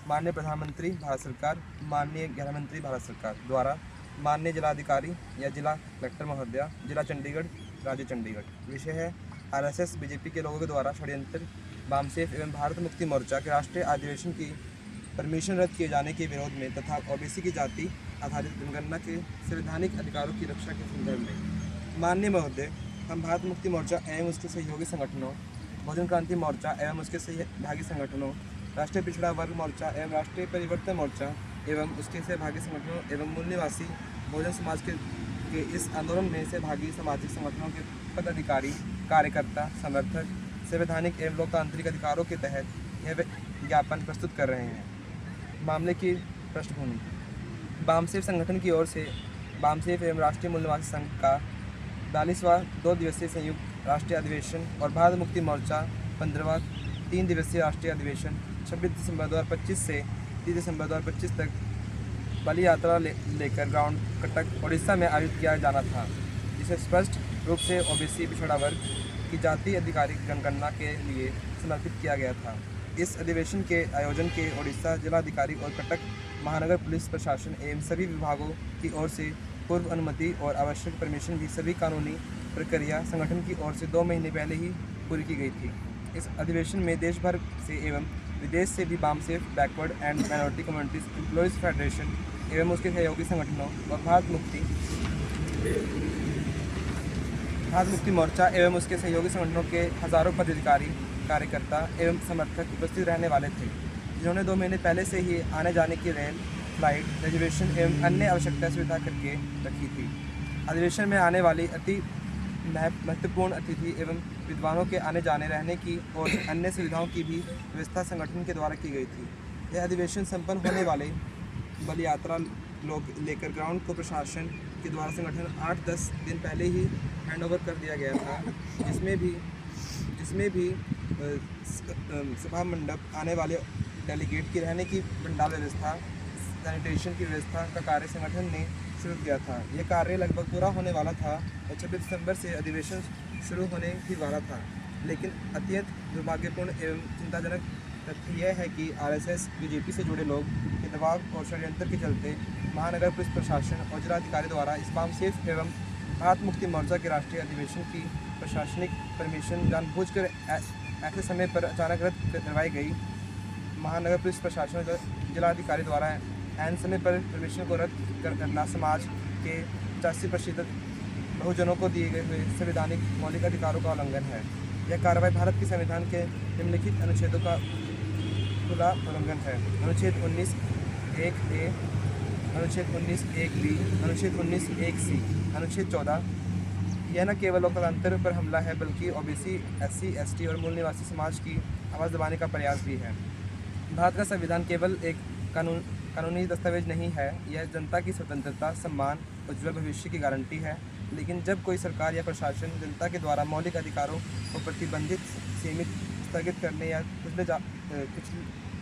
माननीय प्रधानमंत्री भारत सरकार, माननीय गृह मंत्री भारत सरकार द्वारा माननीय जिलाधिकारी या जिला कलेक्टर महोदया, जिला चंडीगढ़, राज्य चंडीगढ़। विषय है आरएसएस बीजेपी के लोगों के द्वारा षड्यंत्र वामसेफ एवं भारत मुक्ति मोर्चा के राष्ट्रीय अधिवेशन की परमिशन रद्द किए जाने के विरोध में तथा ओबीसी की जाति आधारित जनगणना के संवैधानिक अधिकारों की रक्षा के संदर्भ में। माननीय महोदय, हम भारत मुक्ति मोर्चा एवं उसके सहयोगी संगठनों, बहुजन क्रांति मोर्चा एवं उसके सहभागी संगठनों, राष्ट्रीय पिछड़ा वर्ग मोर्चा एवं राष्ट्रीय परिवर्तन मोर्चा एवं उसके सहभागी संगठनों एवं मूल निवासी बहुजन समाज के इस आंदोलन में सहभागी सामाजिक संगठनों के पदाधिकारी, कार्यकर्ता, समर्थक संवैधानिक एवं लोकतांत्रिक अधिकारों के तहत यह ज्ञापन प्रस्तुत कर रहे हैं। मामले की पृष्ठभूमि। वामसेफ संगठन की ओर से वामसेफ एवं राष्ट्रीय मूल निवासी संघ का 42वां 2 दिवसीय संयुक्त राष्ट्रीय अधिवेशन और भारत मुक्ति मोर्चा 15वां 3 दिवसीय राष्ट्रीय अधिवेशन 26 दिसंबर 2025 से 30 दिसंबर 2025 तक बलि यात्रा लेकर ग्राउंड कटक उड़ीसा में आयोजित किया जाना था, जिसे स्पष्ट रूप से ओबीसी पिछड़ा वर्ग की जाति आधिकारिक जनगणना के लिए समर्पित किया गया था। इस अधिवेशन के आयोजन के उड़ीसा जिलाधिकारी और कटक महानगर पुलिस प्रशासन एवं सभी विभागों की ओर से पूर्व अनुमति और आवश्यक परमिशन की सभी कानूनी प्रक्रिया संगठन की ओर से 2 महीने पहले ही पूरी की गई थी। इस अधिवेशन में देश भर से एवं विदेश से भी BAMCEF, backward and minority communities employees federation एवं उसके सहयोगी संगठनों और भारत मुक्ति मोर्चा एवं उसके सहयोगी संगठनों के हजारों पदाधिकारी, कार्यकर्ता एवं समर्थक उपस्थित रहने वाले थे, जिन्होंने 2 महीने पहले से ही आने जाने की रेल, फ्लाइट, रिजर्वेशन एवं अन्य आवश्यकता सुविधा करके रखी थी। अधिवेशन में आने वाली अति महत्वपूर्ण अतिथि एवं विद्वानों के आने जाने, रहने की और अन्य सुविधाओं की भी व्यवस्था संगठन के द्वारा की गई थी। यह अधिवेशन संपन्न होने वाले बलि यात्रा लेकर ग्राउंड को प्रशासन के द्वारा संगठन 8-10 दिन पहले ही हैंडओवर कर दिया गया था, जिसमें भी सभा मंडप, आने वाले डेलीगेट की रहने की पंडाल व्यवस्था, सैनिटेशन की व्यवस्था का कार्य संगठन ने शुरू किया था। यह कार्य लगभग पूरा होने वाला था और 26 दिसंबर से अधिवेशन शुरू होने ही वाला था, लेकिन अत्यंत दुर्भाग्यपूर्ण एवं चिंताजनक तथ्य यह है कि आरएसएस बीजेपी से जुड़े लोग के दबाव और षड्यंत्र के चलते महानगर पुलिस प्रशासन और जिलाधिकारी द्वारा इस वामसेफ एवं भारत मुक्ति मोर्चा के राष्ट्रीय अधिवेशन की प्रशासनिक परमिशन जानबूझकर ऐसे समय पर अचानक रद्द करवाई गई। महानगर पुलिस प्रशासन और जिलाधिकारी द्वारा ऐन समय पर परमिशन को रद्द करना समाज के 85% बहुजनों को दिए गए हुए संवैधानिक मौलिक अधिकारों का उल्लंघन है। यह कार्रवाई भारत के संविधान के निम्नलिखित अनुच्छेदों का खुला उल्लंघन है। अनुच्छेद 19(1)(a), अनुच्छेद 19(1)(b), अनुच्छेद 19(1)(c), अनुच्छेद 14। यह न केवल लोकतंत्र पर हमला है, बल्कि ओबीसी, एससी, एसटी और मूल निवासी समाज की आवाज़ दबाने का प्रयास भी है। भारत का संविधान केवल एक कानूनी दस्तावेज नहीं है, यह जनता की स्वतंत्रता, सम्मान, उज्ज्वल भविष्य की गारंटी है। लेकिन जब कोई सरकार या प्रशासन जनता के द्वारा मौलिक अधिकारों को प्रतिबंधित, सीमित, स्थगित करने या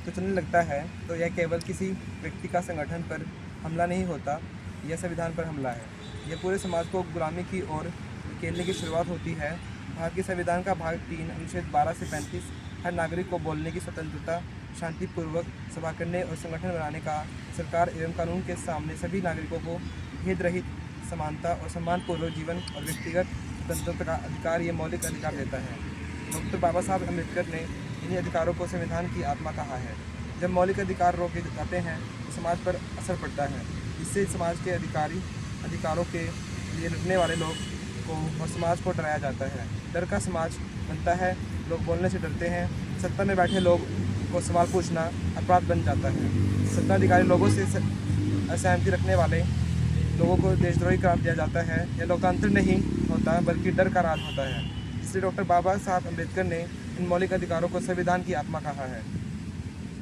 कुचलने लगता है, तो यह केवल किसी व्यक्ति का संगठन पर हमला नहीं होता, यह संविधान पर हमला है। यह पूरे समाज को गुलामी की ओर धकेलने की शुरुआत होती है। भारत के संविधान का भाग 3 अनुच्छेद 12 से 35 हर नागरिक को बोलने की स्वतंत्रता, शांतिपूर्वक सभा करने और संगठन बनाने का, सरकार एवं कानून के सामने सभी नागरिकों को भेद रहित समानता और सम्मानपूर्वक जीवन और व्यक्तिगत स्वतंत्रता का अधिकार ये मौलिक अधिकार देता है। डॉक्टर बाबा साहब अम्बेडकर ने इन्हीं अधिकारों को संविधान की आत्मा कहा है। जब मौलिक अधिकार रोके जाते हैं तो समाज पर असर पड़ता है। इससे समाज के अधिकारों के लिए लड़ने वाले लोग को और समाज को डराया जाता है। डर का समाज बनता है, लोग बोलने से डरते हैं। सत्ता में बैठे लोग को सवाल पूछना अपराध बन जाता है। सत्ताधिकारी लोगों से असहमति रखने वाले लोगों को देशद्रोही करार दिया जाता है। यह लोकतंत्र नहीं होता, बल्कि डर का राज होता है। इसलिए डॉक्टर बाबा साहब अम्बेडकर ने इन मौलिक अधिकारों को संविधान की आत्मा कहा है।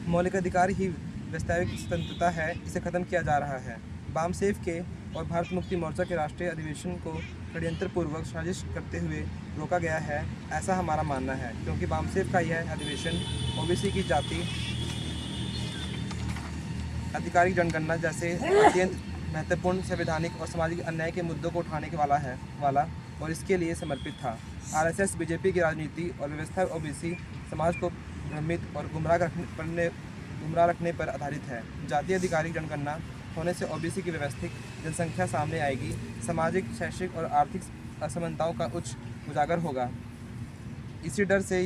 मौलिक अधिकार ही वास्तविक स्वतंत्रता है, इसे खत्म किया जा रहा है। वामसेफ के और भारत मुक्ति मोर्चा के राष्ट्रीय अधिवेशन को षड्यंत्रपूर्वक साजिश करते हुए रोका गया है, ऐसा हमारा मानना है, क्योंकि वामसेफ का यह अधिवेशन ओबीसी की जाति आधिकारिक जनगणना जैसे अत्यंत महत्वपूर्ण संवैधानिक और सामाजिक अन्याय के मुद्दों को उठाने के वाला और इसके लिए समर्पित था। आरएसएस बीजेपी की राजनीति और व्यवस्था ओबीसी समाज को भ्रमित और गुमराह करने गुमराह रखने पर आधारित है। जातीय अधिकारी जनगणना होने से ओबीसी की व्यवस्थित जनसंख्या सामने आएगी, सामाजिक, शैक्षिक और आर्थिक असमानताओं का उजागर होगा। इसी डर से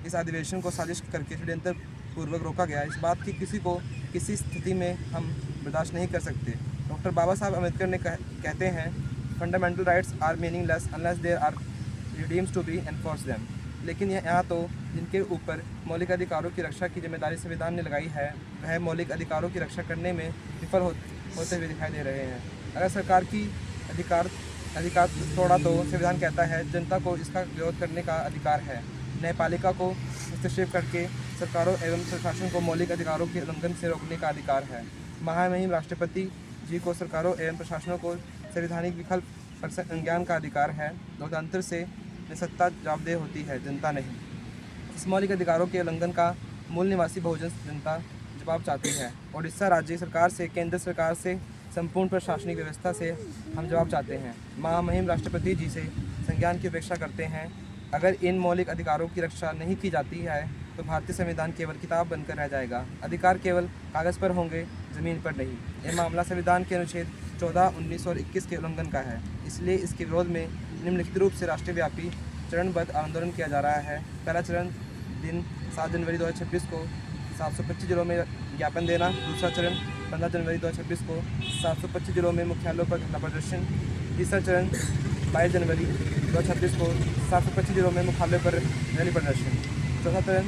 इस अधिवेशन को साजिश करके षड्यंत्र पूर्वक रोका गया। इस बात की किसी को किसी स्थिति में हम बर्दाश्त नहीं कर सकते। डॉक्टर बाबा साहब अम्बेडकर ने कहते हैं, fundamental rights are meaningless unless there are redeems to be enforce them. लेकिन यहाँ तो जिनके ऊपर मौलिक अधिकारों की रक्षा की जिम्मेदारी संविधान ने लगाई है, वह मौलिक अधिकारों की रक्षा करने में विफल होते हुए दिखाई दे रहे हैं। अगर सरकार की अधिकार तोड़ा तो संविधान कहता है जनता को इसका विरोध करने का अधिकार है। न्यायपालिका को हस्तक्षेप करके सरकारों एवं प्रशासन को मौलिक अधिकारों के उल्लंघन से रोकने का अधिकार है। महामहिम राष्ट्रपति जी को सरकारों एवं प्रशासनों को संवैधानिक विकल्प पर संज्ञान का अधिकार है। लोकतंत्र से सत्ता जवाबदेह होती है, जनता नहीं। इस मौलिक अधिकारों के उल्लंघन का मूल निवासी बहुजन जनता जवाब चाहती है। उड़ीसा राज्य सरकार से, केंद्र सरकार से, संपूर्ण प्रशासनिक व्यवस्था से हम जवाब चाहते हैं। महामहिम राष्ट्रपति जी से संज्ञान की अपेक्षा करते हैं। अगर इन मौलिक अधिकारों की रक्षा नहीं की जाती है तो भारतीय संविधान केवल किताब बनकर रह जाएगा। अधिकार केवल कागज़ पर होंगे, ज़मीन पर नहीं। यह मामला संविधान के अनुच्छेद 14, 19 और 21 के उल्लंघन का है। इसलिए इसके विरोध में निम्नलिखित रूप से राष्ट्रव्यापी चरणबद्ध आंदोलन किया जा रहा है। पहला चरण दिन 7 जनवरी 2026 को 725 जिलों में ज्ञापन देना। दूसरा चरण 15 जनवरी 2026 को 725 जिलों में मुख्यालयों पर धरना प्रदर्शन। तीसरा चरण 22 जनवरी 2026 को 725 जिलों में मुख्यालयों पर रैली प्रदर्शन। चौथा चरण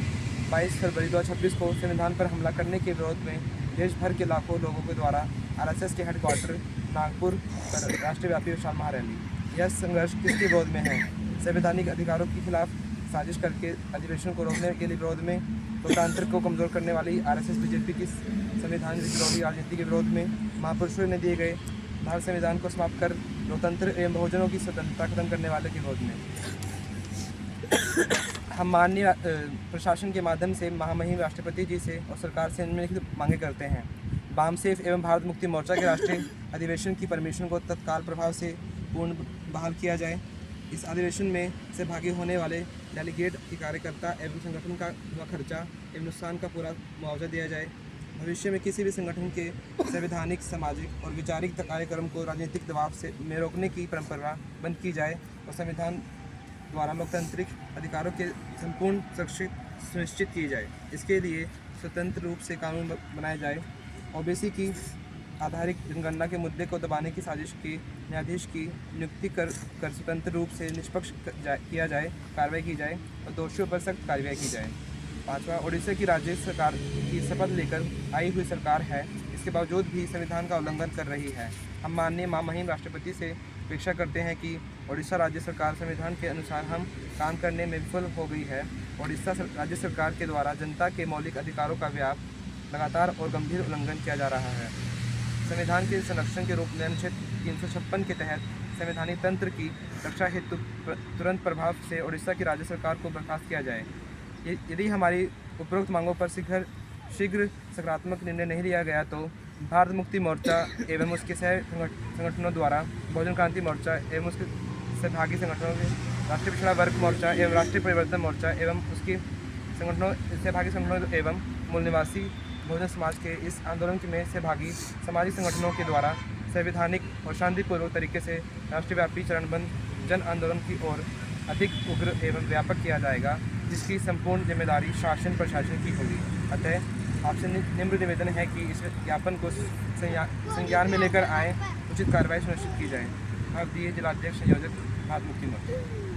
22 फरवरी 2026 को संविधान पर हमला करने के विरोध में देश भर के लाखों लोगों के द्वारा आरएसएस के हेडक्वार्टर नागपुर पर राष्ट्रव्यापी विशाल महारैली। यह संघर्ष किसके विरोध में है? संवैधानिक अधिकारों के खिलाफ साजिश करके अधिवेशन को रोकने के लिए विरोध में, लोकतंत्र को कमज़ोर करने वाली आरएसएस बीजेपी की संविधान विरोधी राजनीति के विरोध में, महापुरुषों ने दिए गए भारत संविधान को समाप्त कर लोकतंत्र एवं बहुजनों की स्वतंत्रता खत्म करने वाले के विरोध में। हम माननीय प्रशासन के माध्यम से महामहिम राष्ट्रपति जी से और सरकार से निम्नलिखित मांगे करते हैं। बामसेफ एवं भारत मुक्ति मोर्चा के राष्ट्रीय अधिवेशन की परमिशन को तत्काल प्रभाव से पूर्ण बहाल किया जाए। इस अधिवेशन में सहभागी होने वाले डेलीगेट की कार्यकर्ता एवं संगठन का हुआ खर्चा एवं नुकसान का पूरा मुआवजा दिया जाए। भविष्य में किसी भी संगठन के संवैधानिक, सामाजिक और वैचारिक कार्यक्रम को राजनीतिक दबाव में रोकने की परंपरा बंद की जाए और संविधान द्वारा लोकतांत्रिक अधिकारों के संपूर्ण सुनिश्चित की जाए। इसके लिए स्वतंत्र रूप से कानून बनाए जाए। ओबीसी की आधारित जनगणना के मुद्दे को दबाने की साजिश की न्यायाधीश की नियुक्ति कर स्वतंत्र रूप से निष्पक्ष किया जाए, कार्रवाई की जाए और दोषियों पर सख्त कार्रवाई की जाए। पाँचवा, उड़ीसा की राज्य सरकार की शपथ लेकर आई हुई सरकार है, इसके बावजूद भी संविधान का उल्लंघन कर रही है। हम माननीय महामहिम राष्ट्रपति से अपेक्षा करते हैं कि उड़ीसा राज्य सरकार संविधान के अनुसार हम काम करने में विफल हो गई है। उड़ीसा राज्य सरकार के द्वारा जनता के मौलिक अधिकारों का लगातार और गंभीर उल्लंघन किया जा रहा है। संविधान के संरक्षण के रूप में अनुच्छेद 356 के तहत संवैधानिक तंत्र की रक्षा हेतु तुरंत प्रभाव से उड़ीसा की राज्य सरकार को बर्खास्त किया जाए। यदि हमारी उपरोक्त मांगों पर शीघ्र सकारात्मक निर्णय नहीं लिया गया तो भारत मुक्ति मोर्चा एवं उसके संगठनों द्वारा बहुजन क्रांति मोर्चा एवं उसके सहभागी संगठनों के राष्ट्रीय पिछड़ा वर्ग मोर्चा एवं राष्ट्रीय परिवर्तन मोर्चा एवं उसके सहभागी संगठनों एवं मूल निवासी बहुजन समाज के इस आंदोलन में सहभागी सामाजिक संगठनों के द्वारा संवैधानिक और शांतिपूर्वक तरीके से राष्ट्रव्यापी चरणबद्ध जन आंदोलन की ओर अधिक उग्र एवं व्यापक किया जाएगा, जिसकी संपूर्ण जिम्मेदारी शासन प्रशासन की होगी। अतः आपसे निम्र निवेदन है कि इस ज्ञापन को संज्ञान में लेकर आए, उचित कार्रवाई सुनिश्चित की जाए। भारतीय जिलाध्यक्ष संयोजक भारत मुक्ति मोर्चा।